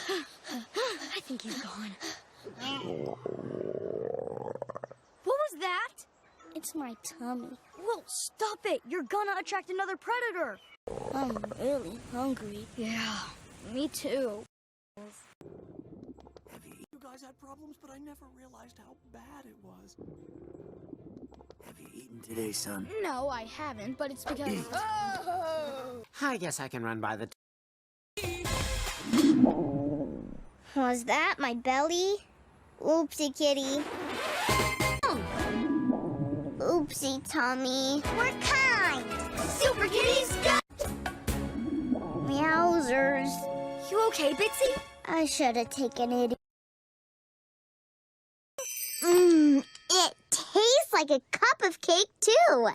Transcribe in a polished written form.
I think he's gone. What was that? It's my tummy. Well, stop it. You're gonna attract another predator. I'm really hungry. Yeah, me too. You guys had problems, but I never realized how bad it was. Have you eaten today, son? No, I haven't, but it's because... Oh! I guess I can run by the... Was that my belly? Oopsie, kitty. Oopsie, tummy. We're kind. Super Kitties, go! Meowsers. You okay, Bitsy? I should have taken it. It tastes like a cup of cake, too.